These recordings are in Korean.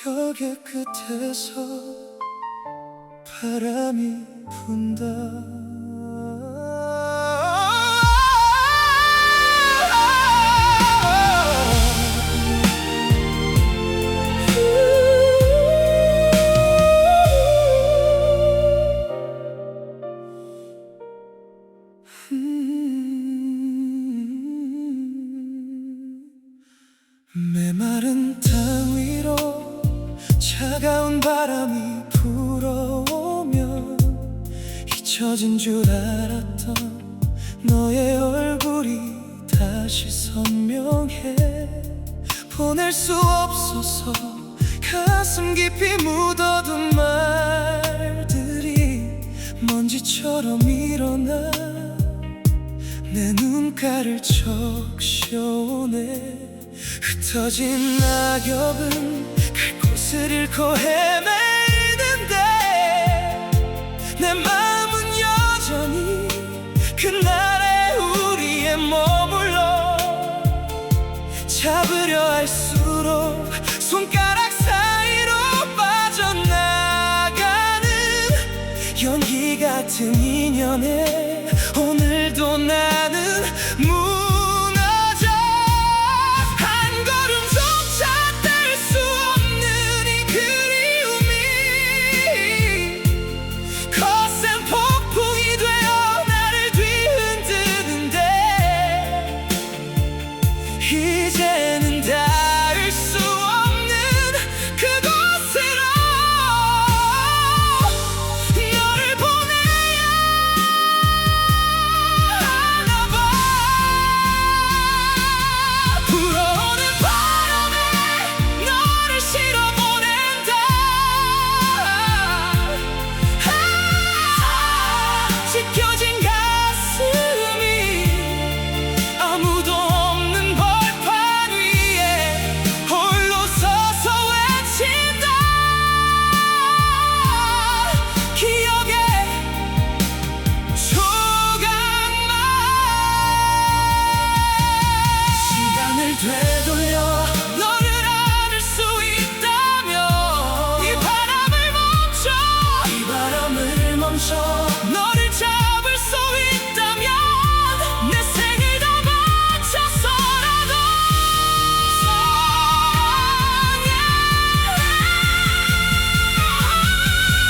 벽의 끝에서 바람이 분다. 메마른 땅 위로 차가운 바람이 불어오면 잊혀진 줄 알았던 너의 얼굴이 다시 선명해. 보낼 수 없어서 가슴 깊이 묻어둔 말들이 먼지처럼 일어나 내 눈가를 적셔오네. 흩어진 낙엽은 갈 곳을 잃고 헤매는데 내 마음은 여전히 그날의 우리에 머물러. 잡으려 할수록 손가락 사이로 빠져나가는 연기 같은 인연에 오늘도 나는 이제는 닿을 수 없는 그곳으로 너를 보내야 하나 봐. 불어오는 바람에 너를 실어보낸다. 찢겨진 가슴이 아무도 되돌려 너를 안을 수 있다면 이 바람을 멈춰 너를 잡을 수 있다면 내 생을 다 바쳐서라도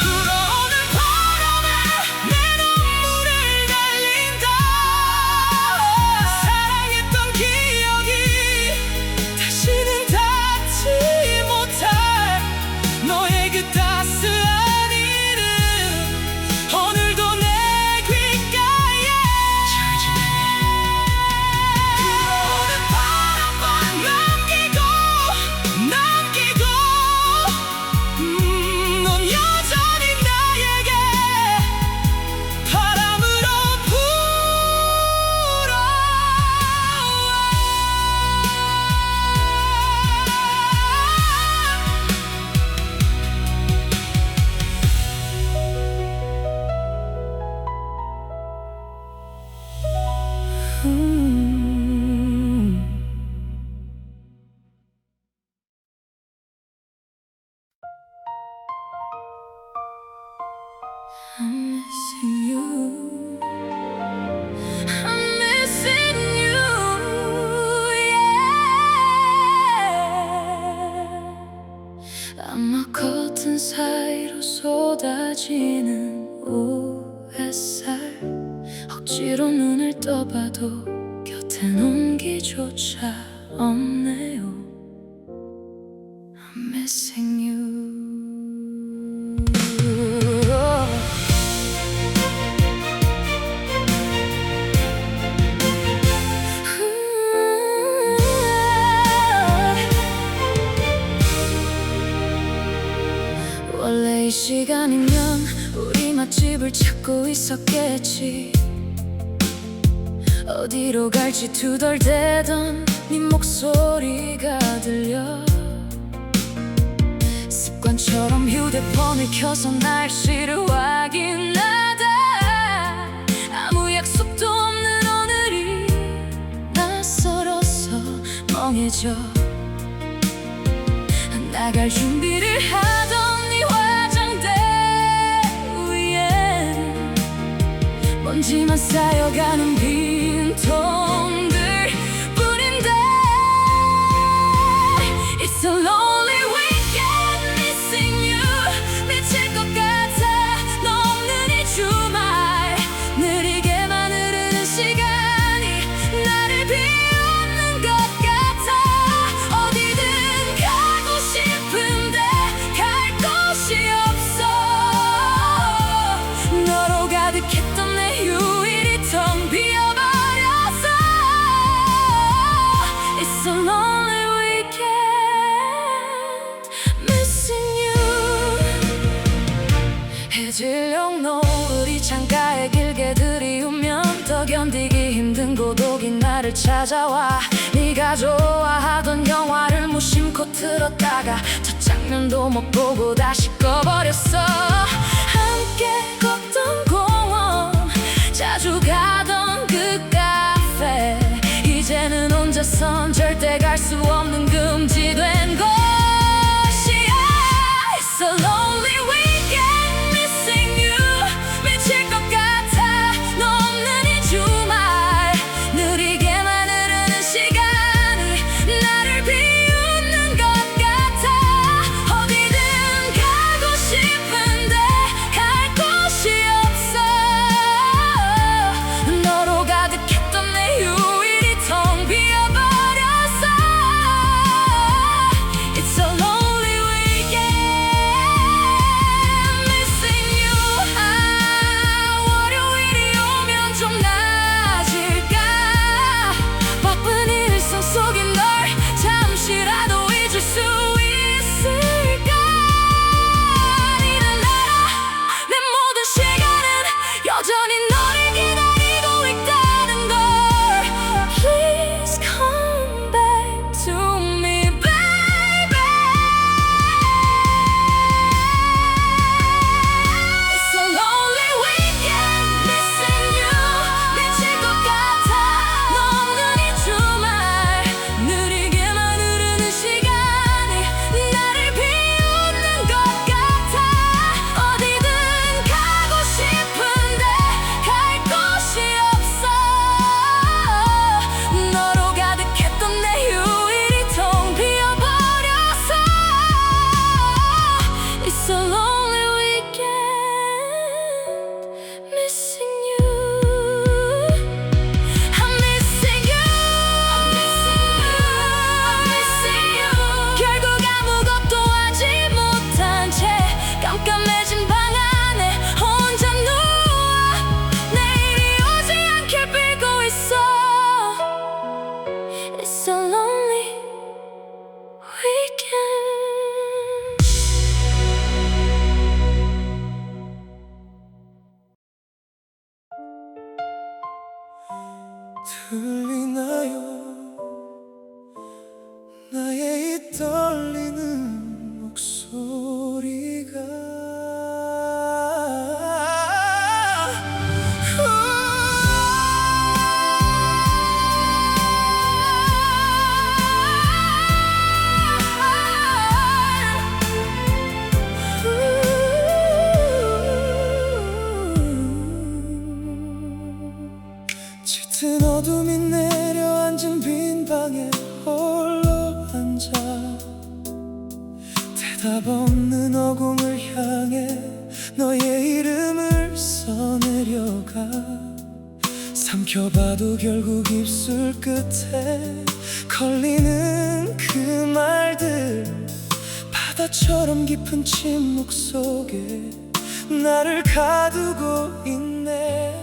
불어오는 바람에 내 눈물을 날린다. 사랑했던 기억이 다시는 닿지 못할 너의 그 따스한 이름 오늘도 내 귓가에 불어오는 바람만 남기고 넌 여전히 나에게 바람으로 불어. I'm missing you. I'm missing you. Yeah. 아마 커튼 사이로 쏟아지는 햇살 억지로 눈을 떠봐도 곁엔 온기조차 없네요. I'm missing you. 원래 이 시간이면 우리 맛집을 찾고 있었겠지. 어디로 갈지 투덜대던 네 목소리가 들려. 습관처럼 휴대폰을 켜서 날씨를 확인하다 아무 약속도 없는 오늘이 낯설어서 멍해져. 나갈 준비를 하던 네 화장대 위엔 먼지만 쌓여가는 빈통들 뿐인데 It's a lonely weekend missing you 미칠 것 같아 너 없는 이 주말 느리게만 흐르는 시간이 나를 비웃는 것 같아 어디든 가고 싶은데 갈 곳이 없어 너로 가득했던 내 휴일이 텅 비어버렸어 It's a lonely weekend missing you 해질녘 노을이 창가에 길게 들이우면 더 견디기 힘든 고독이 나를 찾아와 네가 좋아하던 영화를 무심코 틀었다가 첫 장면도 못 보고 다시 꺼버렸어 함께 걷던 공원 자주 가던 그 카페 이제는 혼자선 절대 갈 수 없는 금지된 곳이야 It's a lonely weekend missing you 미칠 것 같아 너 없는 이 주말 느리게만 흐르는 시간이 나를 비웃는 것 같아 어디든 가고 싶은데 갈 곳이 없어 너로 가득했던 내 휴일이 텅 비어버렸어 It's a lonely weekend missing you 월요일이 오면 좀 나아질까 바쁜 일상 속인 널 잠시라도 잊을 수 있을까 니는 알아 내 모든 시간은 여전히 너를 기다리고 있다는 걸 Please come back to me baby It's a lonely weekend missing you 미칠 것 같아 너 없는 이 주말 느리게만 흐르는 시간이 나를 비웃는 것 같아 어디든 가고 싶은데 갈 곳이 없어 너로 가득했던 내 휴일이 텅 비어버렸어 It's a lonely weekend missing you I'm missing you I'm missing you 결국 아무것도 하지 못한 채 깜깜해진 방 안에 혼자 누워 내일이 오지 않길 빌고 있어 It's a lonely weekend 들리나요 나의 이 떨리는 목소리가 짙은 어둠이 내려앉은 빈 방에 홀로 앉아 대답 없는 어공을 향해 너의 이름을 써내려가 삼켜봐도 결국 입술 끝에 걸리는 그 말들 바다처럼 깊은 침묵 속에 나를 가두고 있네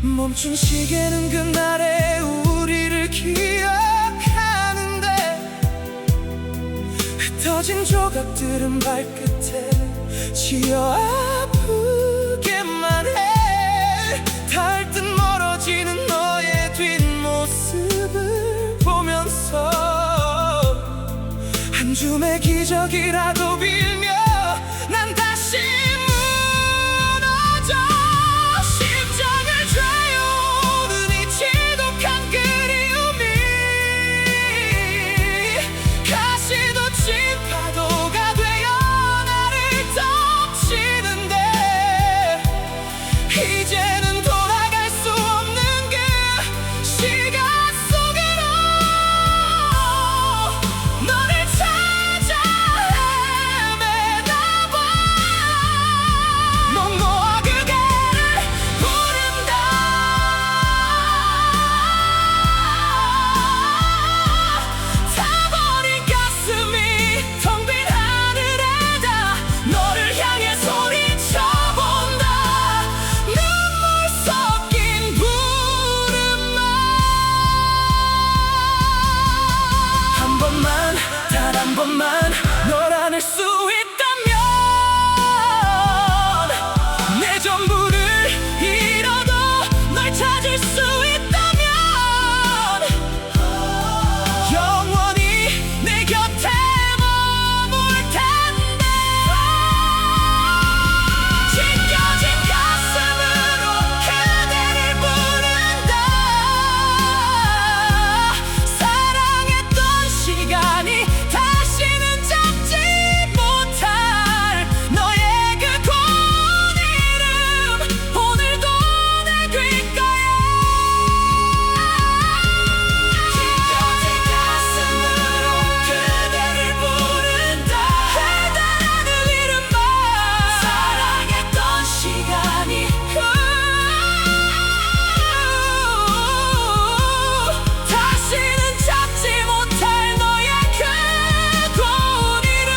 멈춘 시계는 그날의 우리를 기억하는데 흩어진 조각들은 발끝에 지어 아프게만 해 닿을 듯 멀어지는 너의 뒷모습을 보면서 한 줌의 기적이라도 빌며 난 다시 무너져 심장을 죄어오는 이 지독한 그리움이 가시도 짚어도 잠깐만 널 안을 수 있다면 내 전부를 잃어도 널 찾을 수 있다면 영원히 내 곁에 머물 텐데 찢겨진 가슴으로 그대를 부른다 사랑했던 시간이 다시는 잡지 못할 너의 그 고운 이름 오늘도 내 귓가에 찢겨진 가슴으로 그대를 부른다 그대라는 이름만 사랑했던 시간이 다시는 잡지 못할 너의 그 고운 이름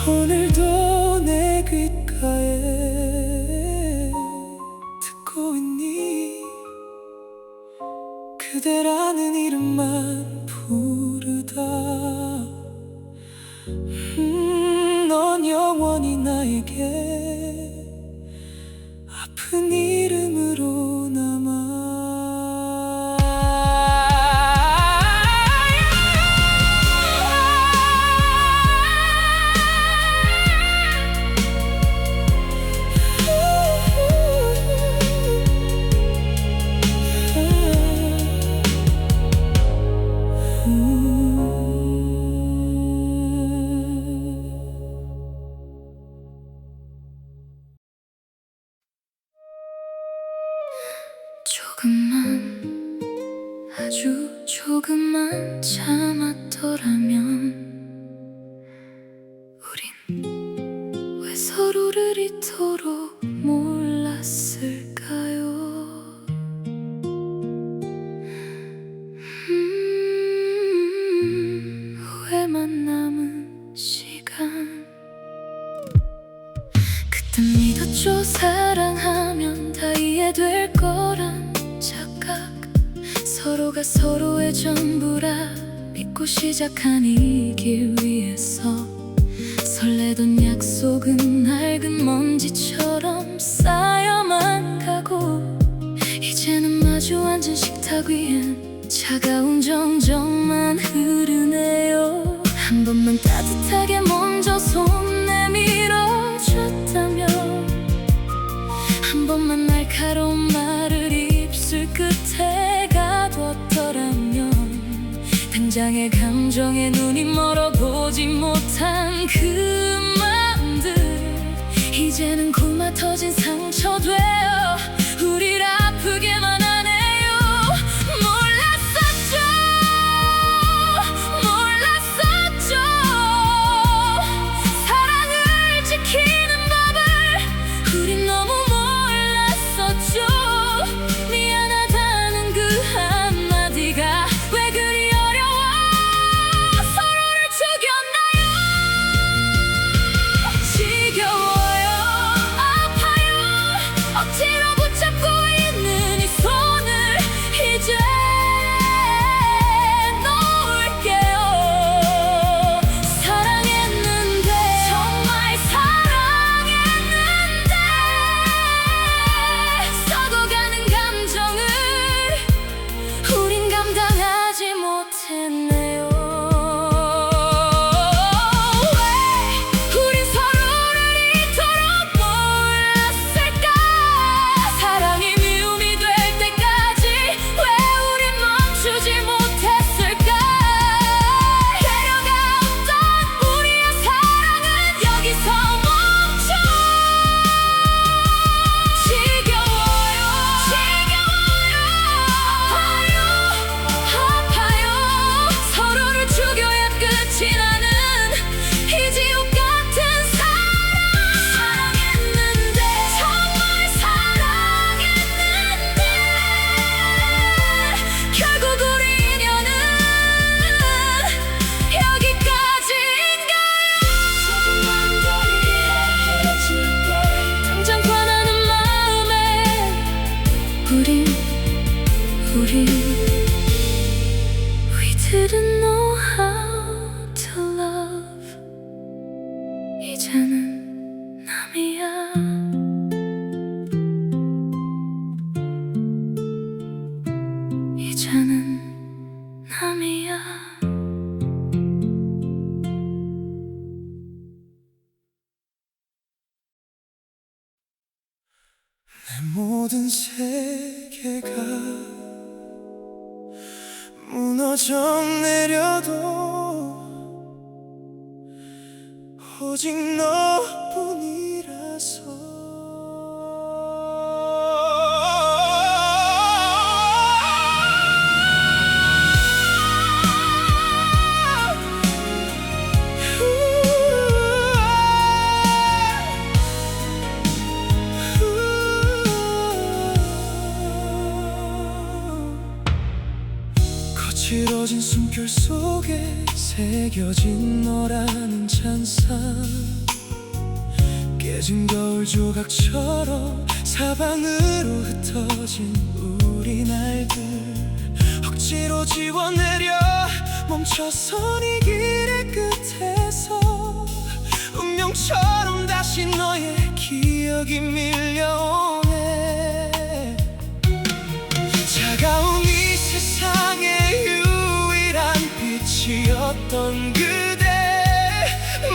오늘도 내 귓가에 듣고 있니 그대라는 이름만 부르다 넌 영원히 나에게 아픈 이름으로 남아 조금만 아주 조금만 참았더라면 우린 왜 서로를 이토록 몰랐을까요? 후회만 남은 시간 그땐 믿었죠 사랑하면 다 이해될 거란 착각 서로가 서로의 전부라 믿고 시작한 이 길 위에서 설레던 약속은 낡은 먼지처럼 쌓여만 가고 이제는 마주 앉은 식탁 위엔 차가운 정적만 흐르네요 한 번만 따뜻하게 먼저 손 내밀어 줬다면 한 번만 날카로운 말을 입술 끝에 가뒀더라면 당장의 감정에 눈이 멀어 보지 못한 그 마음들 이제는 굶어 터진 상처 되어 우릴 아프게만 하네요 몰랐었죠 사랑을 지키는 법을 우린 너무 몰랐었죠 미안하다는 그 한마디가 왜 그리 어려워 서로를 죽였나요 지겨워요 아파요 억지로 붙잡고 있는 이 손을 이제 놓을게요 사랑했는데 정말 사랑했는데 썩어가는 감정을 우린 감당하지 못했네요 왜 우린 서로를 이토록 몰랐을까 사랑이 미움이 될 때까지 왜 우린 멈추지 못했을까 배려가 없던 우리의 사랑은 여기서 멈춰 지겨워요 아파요 서로를 죽여야 끝이 나는 이 지옥 같은 사랑했는데 정말 사랑했는데 결국 우리 인연은 여기까지인가요 조금만 더 이해해줄게 당장 화나는 마음에 우린 Didn't know how to love. 이제는 남이야. 이제는 남이야. 내 모든 세계가 무너져 내려도 오직 너뿐이라서. 거칠어진 숨결 속에 새겨진 너라는 찬상, 깨진 거울 조각처럼 사방으로 흩어진 우리 날들 억지로 지워내려 멈춰선 이 길의 끝에서 운명처럼 다시 너의 기억이 밀려오네. 차가운 이 세상의 유일한 빛이었던 그대,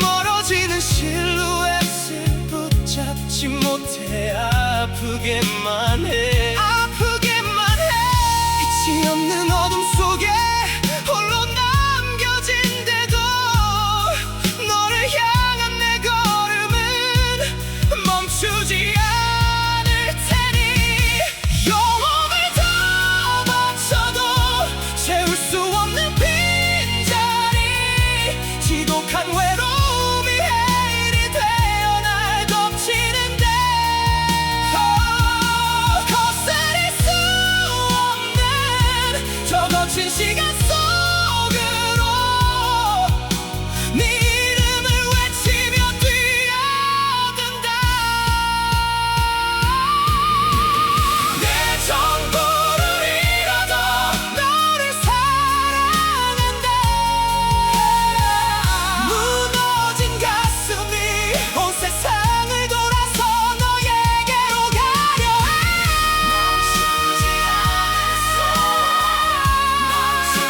멀어지는 실루엣을 붙잡지 못해 아프게만 해. 아프게만 해. 빛이 없는 어둠 속에 홀로 남겨진데도 너를 향한 내 걸음은 멈추지 않을 테니, 영혼을 다 바쳐도 채울 수 없는 빈자리, 지독한 외로움이 해일이 되어 날 덮치는데, 거스릴 수 없는 저 거친 시간 속으로 네 이름을 외치며 뛰어든다. 내 전부를 잃어도 너를 사랑한다. 무너진 가슴이 온 세상을 돌아서 너에게로 가려 해. 멈추지 않을 수, 멈추지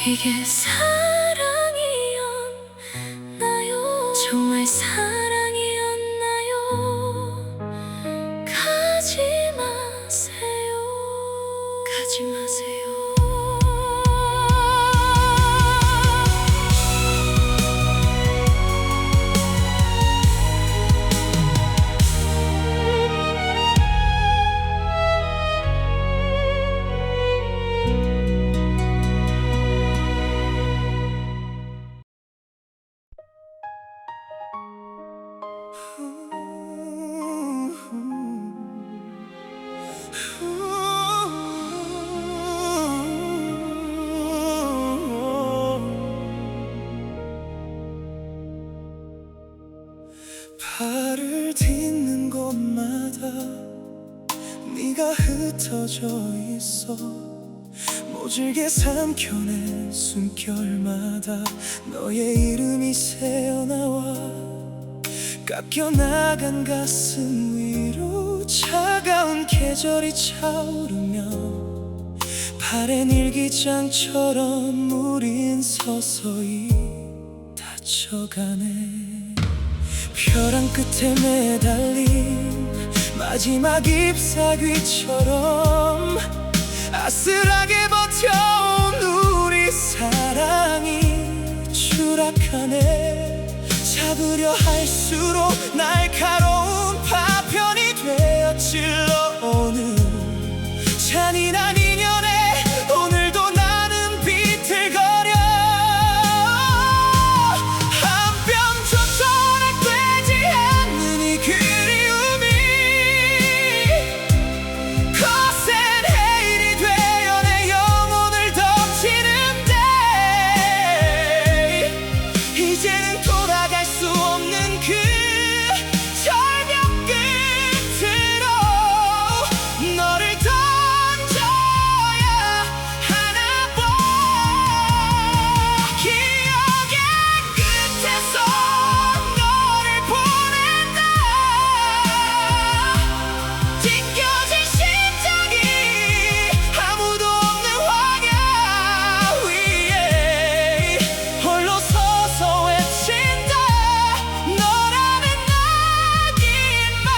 이게 사랑이었나요? 정말 사랑이었나요? 가지 마세요. 가지 마세요. 발을 딛는 곳마다 네가 흩어져 있어. 모질게 삼켜낸 숨결마다 너의 이름이 새어나와. 깎여나간 가슴 위로 차가운 계절이 차오르며 발엔 일기장처럼 우린 서서히 다쳐가네. 벼랑 끝에 매달린 마지막 잎사귀처럼 아슬하게 버텨온 우리 사랑이 추락하네. 잡으려 할수록 날카로운 파편이 되어 찔러오는 잔인한 인연에 오늘도 나는 비틀거려. 한 뼘조차 허락되지 않는 이 그리움이 거센 해일이 되어 내 영혼을 덮치는데 이제는 돌아갈 수 없는 그 절벽 끝으로 너를 던져야 하나 봐. 기억의 끝에서 너를 보낸다. 찢겨진 심장이 아무도 없는 황야 위에 홀로 서서 외친다. 너라는 낙인만.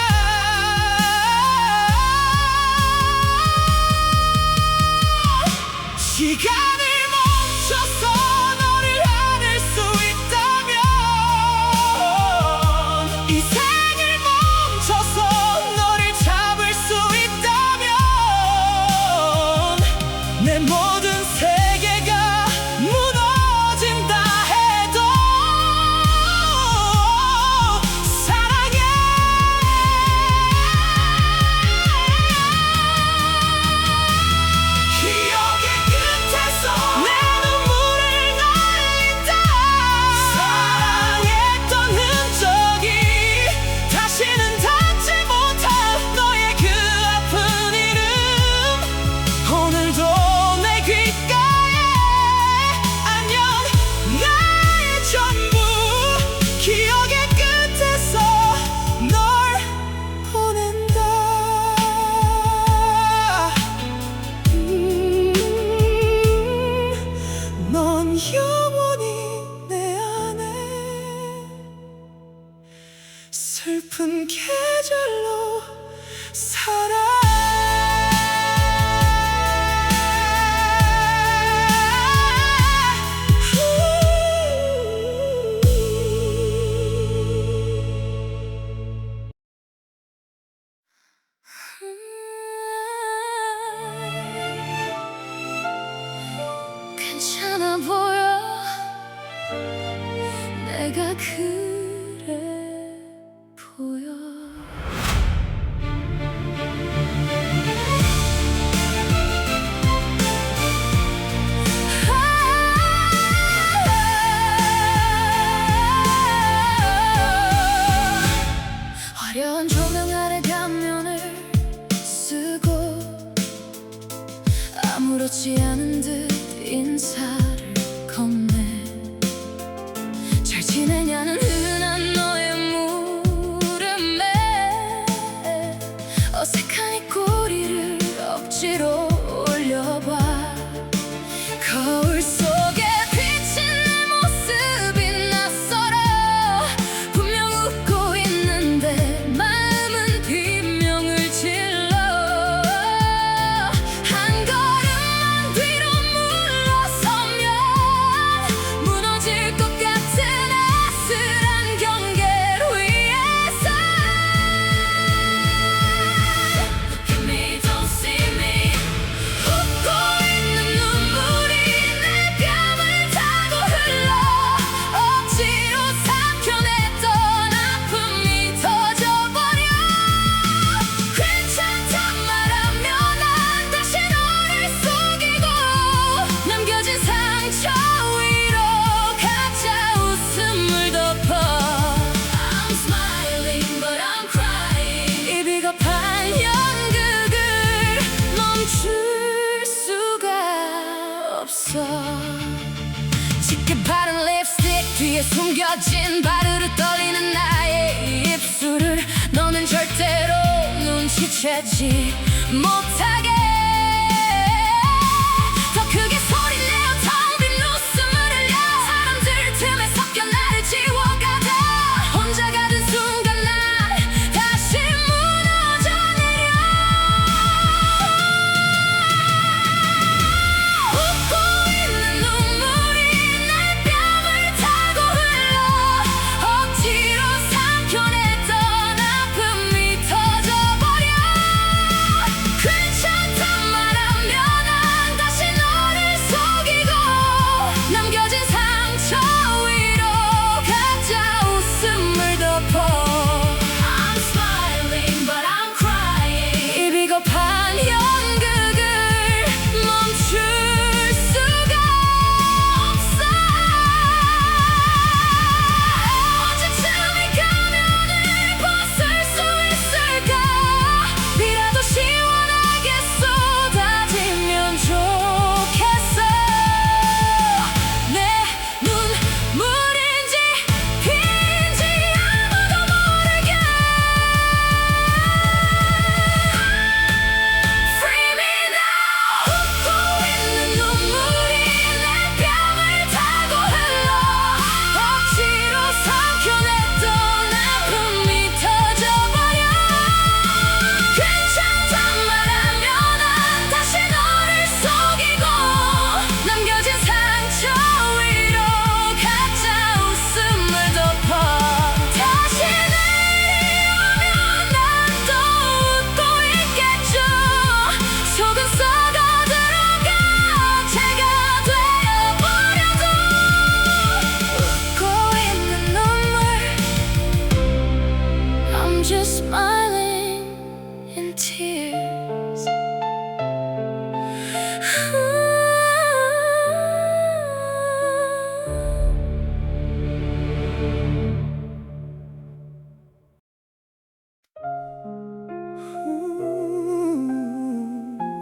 시간을 멈춰서 너를 안을 수 있다면, 이 생을 멈춰서 너를 잡을 수 있다면, 내 모든 세계가 무너진다 해도 사랑해. 기억의 끝에서 내 눈물을 날린다. 사랑했던 흔적이 다시는 닿지 못한 너의 그 아픈 이름 오늘도 내 귓가에 안녕 나의 전부. 기억의 끝에서 널 보낸다. 넌 영원히 내 안에 슬픈 계절로 살아. 괜찮아 보여. 내가 그래 보여. 화려한 조명 아래 가면을 쓰고 아무렇지 않은 듯 인사를 건네. 잘 지내냐는 짙게 바른 립스틱 뒤에 숨겨진 바르르 떨리는 나의 입술을 너는 절대로 눈치채지 못하게 더 크게 소리내어 텅 빈 웃음을 흘려 사람들 틈에 섞여 나를 지워가다 혼자 가던 순간 난 다시 무너져 내려 웃고 있는 눈물이 내 뺨을 타고 흘러 억지로 삼켜냈던 아픔이 터져버려 괜찮단 말하면 난 다시 너를 속이고 남겨진 상처 위로 가짜 웃음을 덮어 I'm smiling but I'm crying 이 비겁한 연극을 멈출 수가 없어 언제쯤에 가면을 벗을 수 있을까 비라도 시원하게 쏟아지면 좋겠어 내 눈물인지 피인지 아무도 모르게 Free me now 웃고 있는 눈물이 내 뺨을 타고 흘러 억지로 삼켜냈던 아픔이 터져버려 괜찮단 말하면 난 다시 너를 속이고 남겨진 상처 위로 가짜 웃음을 덮어 다시 내려오면 난 또 웃고 있겠죠 속은 썩어 들어가 제가 되어버려도 웃고 있는 눈물 I'm just smiling in tears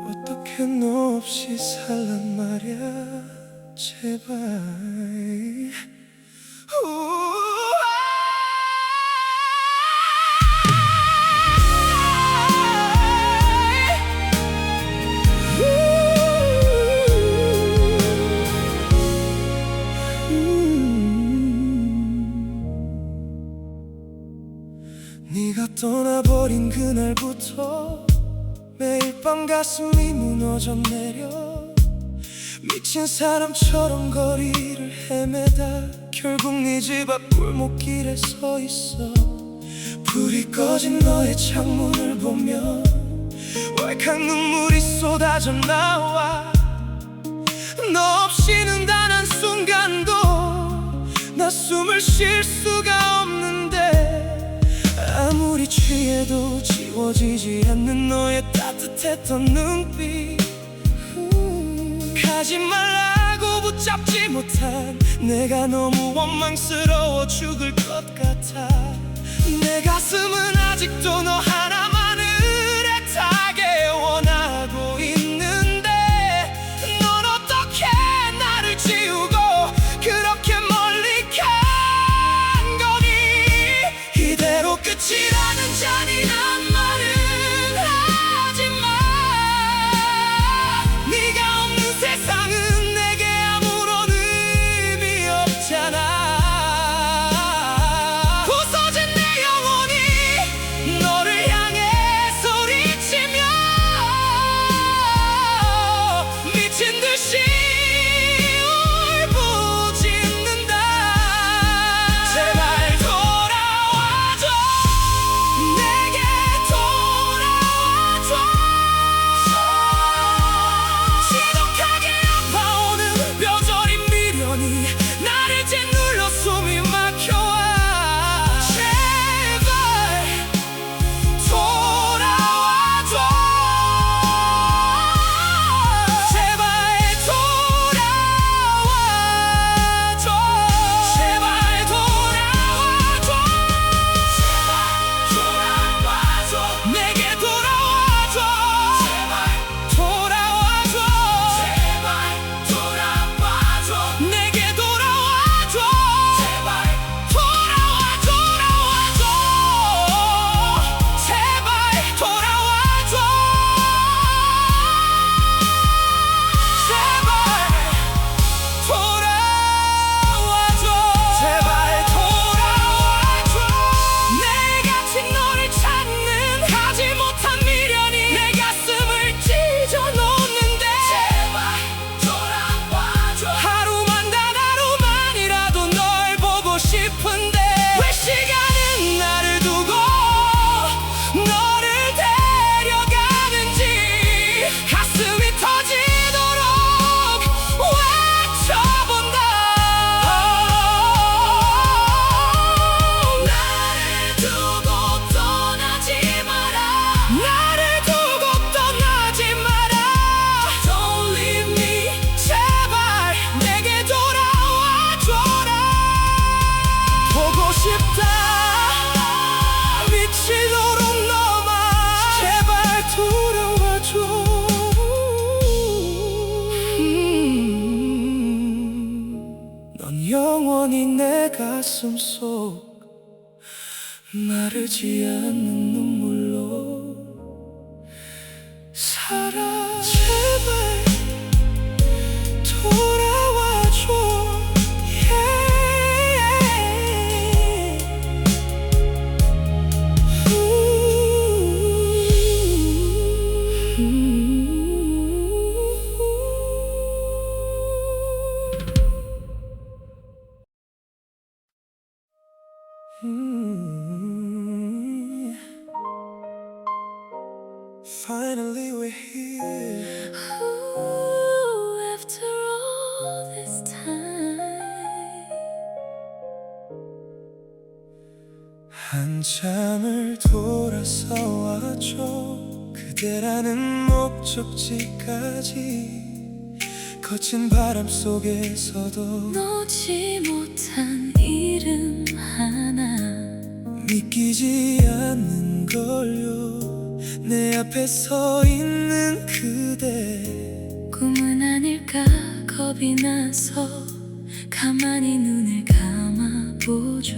어떻게 너 없이 살란 말이야 제발 네가 떠나버린 그날부터 매일 밤 가슴이 무너져 내려 미친 사람처럼 거리를 헤매다 결국 네 집 앞 골목길에 서 있어 불이 꺼진 너의 창문을 보면 왈칵 눈물이 쏟아져 나와 너 없이는 단 한순간도 나 숨을 쉴 수가 없는데 아무리 취해도 지워지지 않는 너의 따뜻했던 눈빛 가지 말라고 붙잡지 못한 내가 너무 원망스러워 죽을 것 같아 내 가슴은 아직도 너 하나만을 애타게 원하고 있는데 넌 어떻게 나를 지우고 그렇게 멀리 간 거니 이대로 끝이라는 잔인한 말은 하지마 네가 없는 세상은 내게 아무런 의미 없잖아 부서진 내 영혼이 너를 향해 영원히 내 가슴 속 마르지 않는 눈물로 살아. 제발 돌아와줘. Finally we're here. Ooh, after all this time. 한참을 돌아서 와줘. 그대라는 목적지까지. 거친 바람 속에서도 놓지 못한 이름 하나. 믿기지 않는 걸요. 내 앞에 서 있는 그대. 꿈은 아닐까 겁이 나서 가만히 눈을 감아보죠.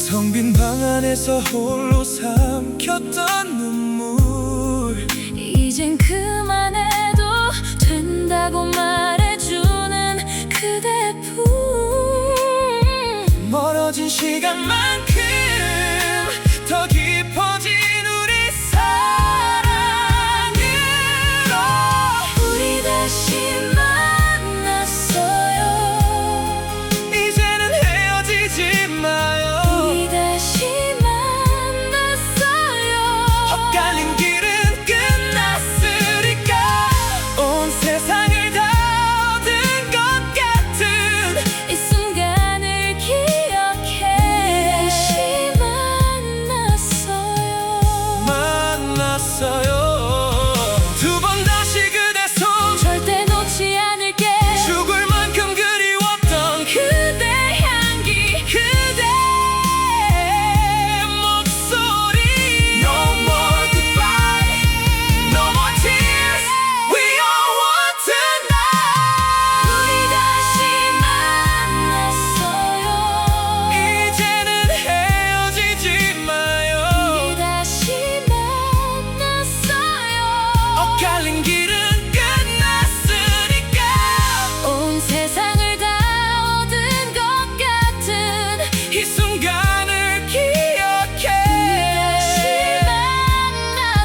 텅 빈 방 안에서 홀로 삼켰던 눈물. 이젠 그만해도 된다고 말해주는 그대뿐. 멀어진 시간만큼 더 깊어진 우리 사랑으로 우리 다시 만났어요. 이제는 헤어지지 마요. 우리 다시 만났어요. 엇갈린 길은 끝났으니까. 온 세상을 다 얻은 것 같은 이 순간을 기억해. 다시 만났어요. 두 번 다시 그대 손 절대 놓지 않을게. 죽을 만큼 그리웠던 그대 향기, 그대 목소리. No more goodbye, no more tears. We all want tonight. 우리 다시 만났어요. 이제는 헤어지지 마요. 우리 다시 만났어요. 엇갈린 길은 끝났으니까. 온 세상을 다 얻은 것 같은 이 순간을 기억해. 다시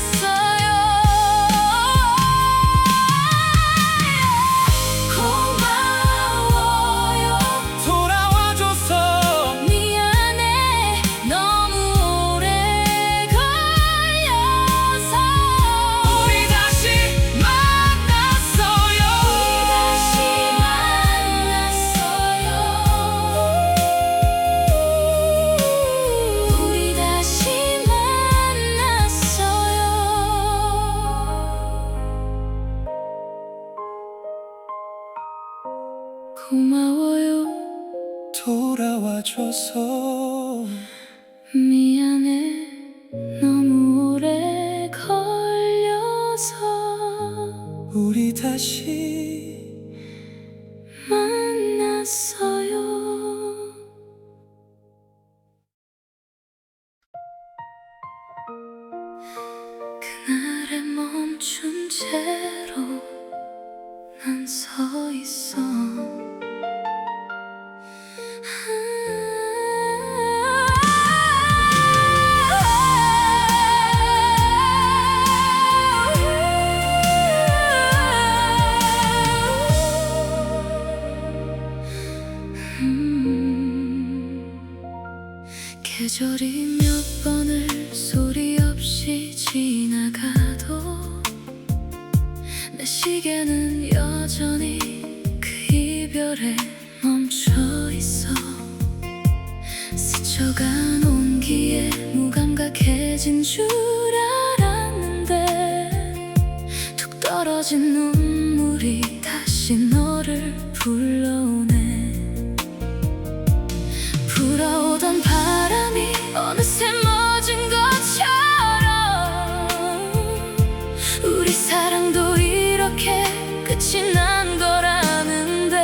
만났어요. 고마워요. 돌아와줘서 미안해. 너무 오래 걸려서. 우리 다시 만났어요. 우리 다시 만났어요. 고마워요. 돌아와줘서 미안해. 너무 오래 걸려서. 우리 다시 만났어요. 그날의 멈춘 채로 난 서 있어. 계절이 몇 번을 소리 없이 지나가도 내 시계는 여전히 그 이별에 멈춰 있어. 스쳐간 온기에 무감각해진 줄 알았는데 툭 떨어진 눈물이 다시 너를 불러오네. 불어오던 바람이 어느새 멎은 것처럼 우리 사랑도 이렇게 끝이 난 거라는데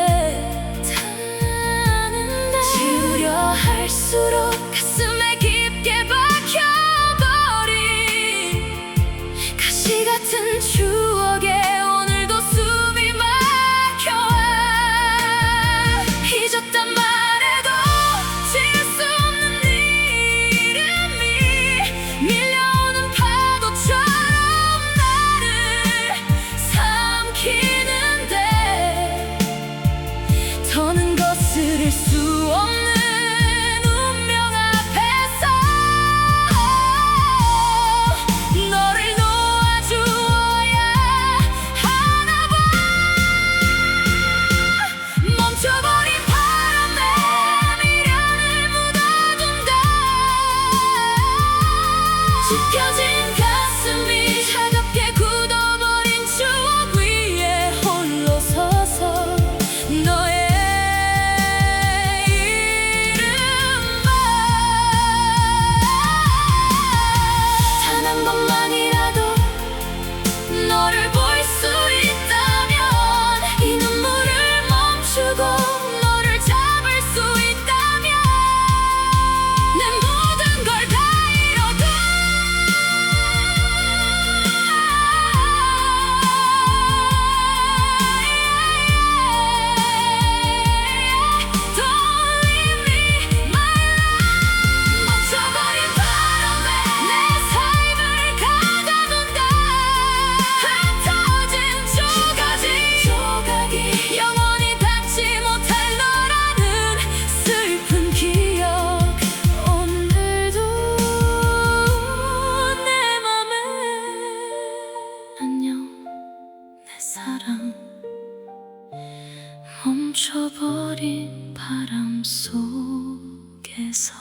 멈춰버린 바람 속에서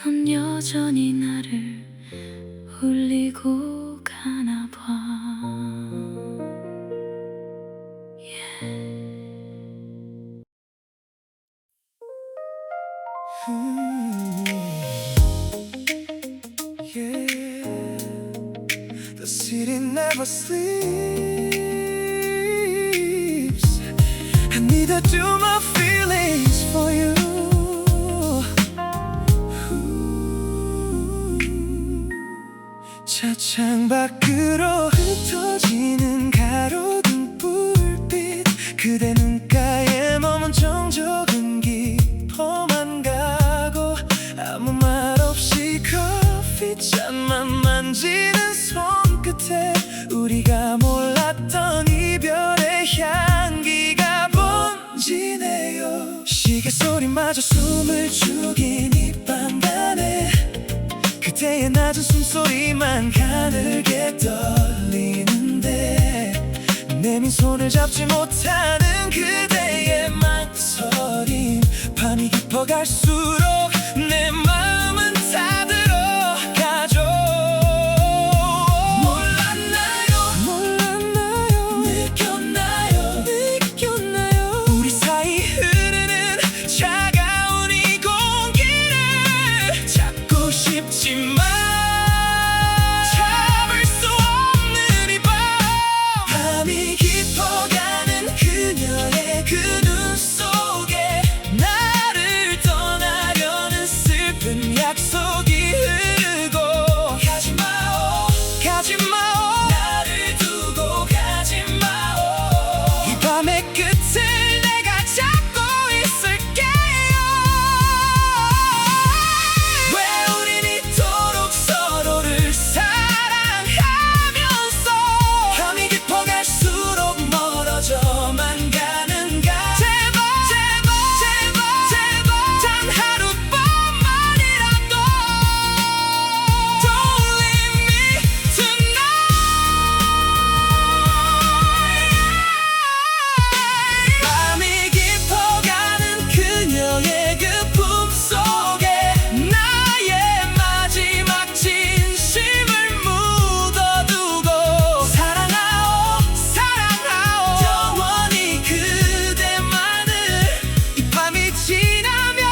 넌 여전히 나를 울리고 가나 봐. Yeah. The city never sleeps. And neither do my feelings for you. 차창 밖으로 흩어지는 가로등 불빛, 그대 눈가에 머문 정적은 깊어만 가고 아무 말 없이 커피잔만 만지는 손끝에 우리가 몰랐던 이별의 향기가 번지네요. 시계 소리마저 숨을 죽인 이 밤간에 그대의 낮은 숨소리만 가늘게 떨리는데 내민 손을 잡지 못하는 그대의 망설임, 밤이 깊어갈수록 내 마음은 타들어가죠. 몰랐나요? 느꼈나요? 우리 사이 흐르는 차가운 이 공기를 잡고 싶지만 잡을 수 없는 이 밤, 밤이 깊어가는 그녀의 그 눈 속에 나를 떠나려는 슬픈 약속이 흐르고 가지마오 나를 두고 가지마오. 이 밤의 끝을 내가 잡고 있을게요. 왜 우린 이토록 서로를 사랑하면서 밤이 깊어갈수록 멀어져만 가는가. 제발 단 하루뿐만이라도 Don't leave me tonight. 밤이 깊어가는 그녀의 그 품속에 나의 마지막 진심을 묻어두고 사랑하오 영원히 그대만을. 이 밤이 지나면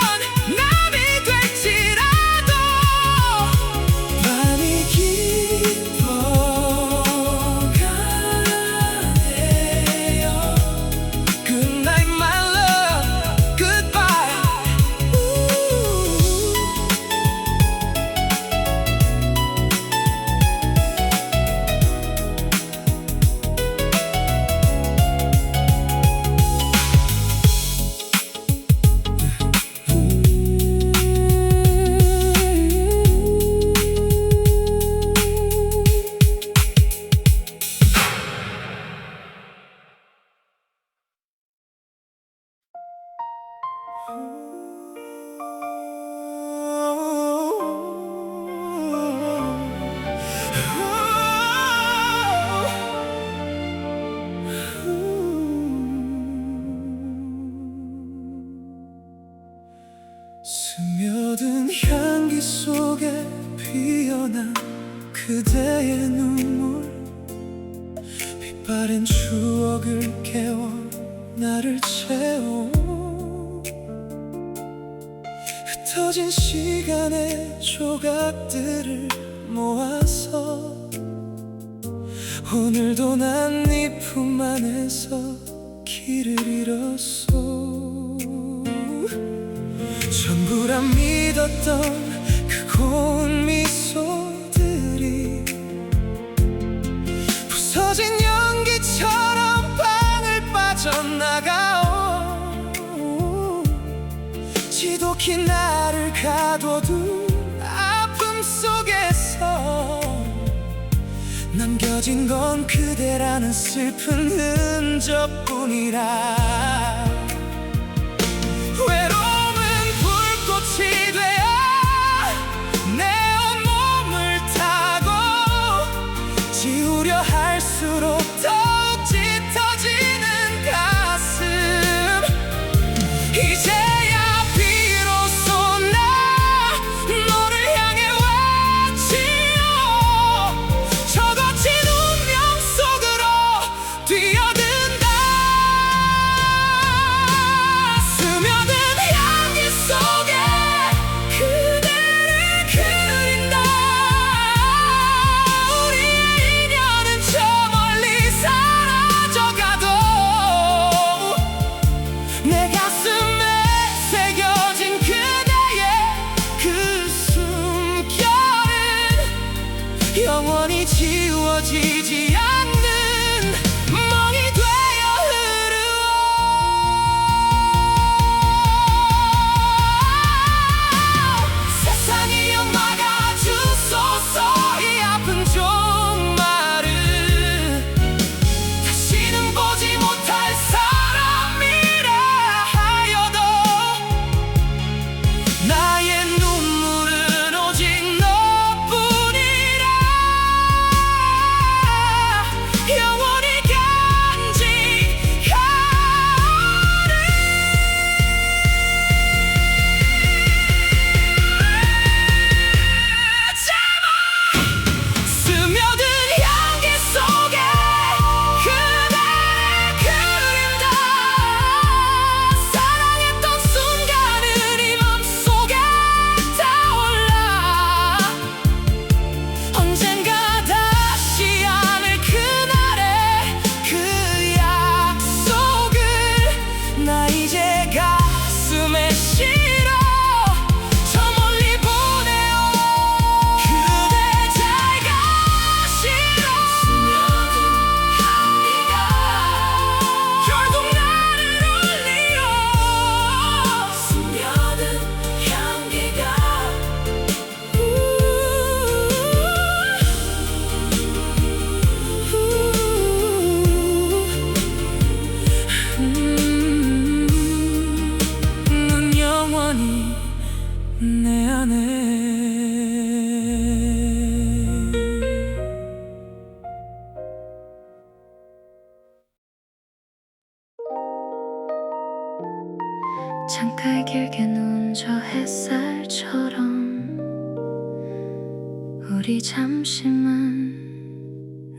남이 될지라도 밤이 깊어가네요. Good night my love, goodbye. 스며든 향기 속에 피어난 그대의 눈물, 빛바랜 추억을 깨워 나를 채워. 흩어진 시간의 조각들을 모아서 오늘도 난 네 품 안에서 길을 잃었어. 전부라 믿었던 그 고운 미소들이 부서진 연기처럼 방을 빠져나가오. 지독히 나를 가둬둔 아픔 속에서 남겨진 건 그대라는 슬픈 흔적뿐이라. 외로움은 불꽃이 되어 내 온몸을 타고 지우려 할수록 창가에 길게 누운 저 햇살처럼 우리 잠시만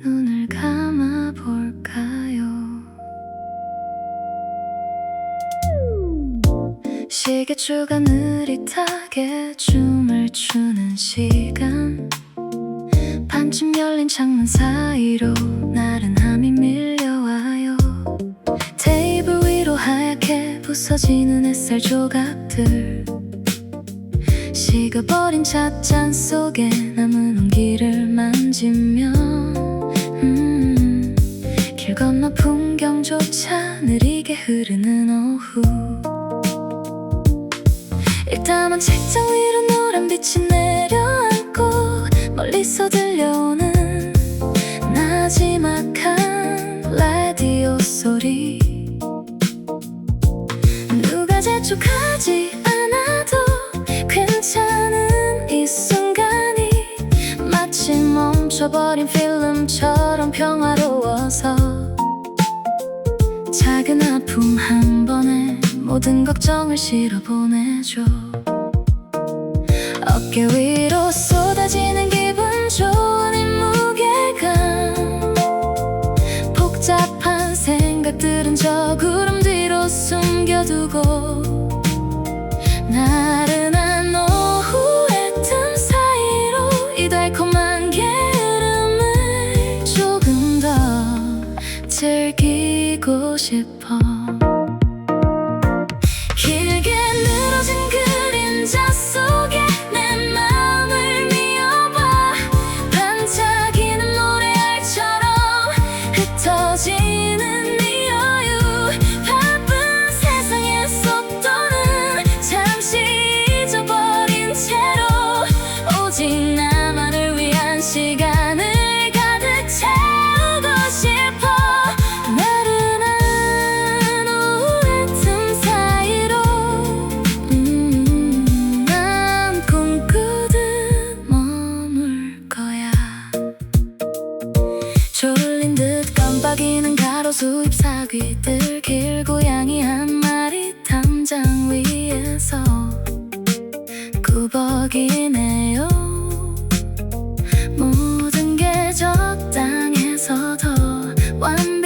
눈을 감아 볼까요? 시계추가 느릿하게 춤을 추는 시간, 반쯤 열린 창문 사이로 나른함이 밀려와요. 테이블 위로 하얗게 부서지는 햇살 조각들, 식어버린 찻잔 속에 남은 온기를 만지며 길 건너 풍경조차 느리게 흐르는 오후, 일담한 책장 위로 노란 빛이 내려앉고 멀리서 들려오는 나지막한 라디오 소리, 누가 재촉하지 않아도 괜찮은 이 순간이 마치 멈춰버린 필름처럼 평화로워서 작은 아픔 한 번에 모든 걱정을 실어보내줘. 어깨 위로 쏟아지는 기분 좋은 이 무게감, 복잡한 생각들은 저 구름 뒤로 숨겨두고 나른한 오후의 틈 사이로 이 달콤한 게으름을 조금 더 즐기고 싶어. 길게 늘어진 그림자 속에 내 마음을 미어봐. 반짝이는 노래알처럼 흩어지는 네 여유, 바쁜 세상의 속도는 잠시 잊어버린 채로 오직 나만을 위한 시간을 가득 채우고 싶어. 나른한 오후의 틈 사이로 난 꿈꾸듯 머물 거야. 졸린 듯 깜빡이는 가로수 잎사귀들, 길고양이 한 마리 담장 위에서 꾸벅이네요. 모든 게 적당해서 더 완벽해.